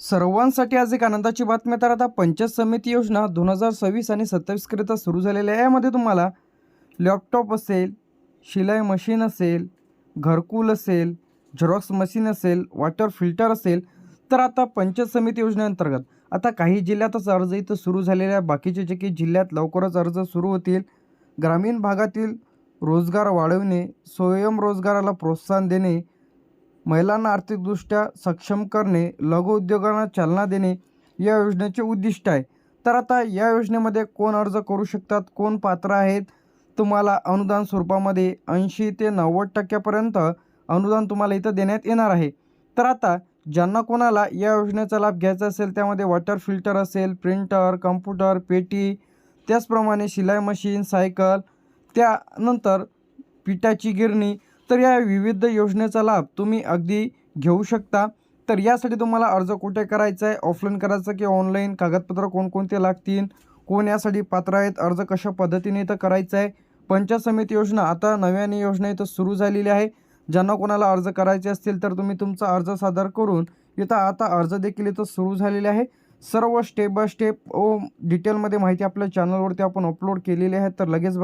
सर्वांसाठी आज एक आनंदाची बातमी, तर आता पंचायत समिती योजना 2026 आणि 27 करिता सुरू झालेली आहे। यामध्ये तुम्हाला लॅपटॉप असेल, शिलाई मशीन असेल, घरकुल असेल, झेरॉक्स मशीन असेल, वॉटर फिल्टर असेल, तर आता पंचायत समिती योजनेअंतर्गत आता काही जिल्ह्यातच अर्ज इथं सुरू झालेले आहे। बाकीचे जे काही जिल्ह्यात लवकरच अर्ज सुरू होतील। ग्रामीण भागातील रोजगार वाढवणे, स्वयंरोजगाराला प्रोत्साहन देणे, महिलांना आर्थिकदृष्ट्या सक्षम करणे, लघु उद्योगांना चालना देणे या योजनेचे उद्दिष्ट आहे। तर आता या योजनेमध्ये कोण अर्ज करू शकतात, कोण पात्र आहेत, तुम्हाला अनुदान स्वरूपामध्ये 80 ते 90% अनुदान तुम्हाला इथं देण्यात येणार आहे। तर आता ज्यांना कोणाला या योजनेचा लाभ घ्यायचा असेल, त्यामध्ये वॉटर फिल्टर असेल, प्रिंटर, कम्प्युटर, पेटी, त्याचप्रमाणे शिलाई मशीन, सायकल, त्यानंतर पिठाची गिरणी, तर या विविध योजनेचा लाभ तुम्ही अगदी घेऊ शकता। तर यासाठी तुम्हाला अर्ज कुठे करायचा आहे, ऑफलाईन करायचा की ऑनलाईन, कागदपत्र कोणकोणते लागतील, कोण यासाठी पात्र आहेत, अर्ज कशा पद्धतीने इथं करायचा आहे। पंचायत समिती योजना आता नव्याने योजना इथं सुरू झालेली आहे। ज्यांना कोणाला अर्ज करायचे असतील तर तुम्ही तुमचा अर्ज सादर करून इथं आता अर्ज देखील इथं सुरू झालेले आहे। सर्व स्टेप बाय स्टेप डिटेलमध्ये माहिती आपल्या चॅनलवरती आपण अपलोड केलेली आहे, तर लगेच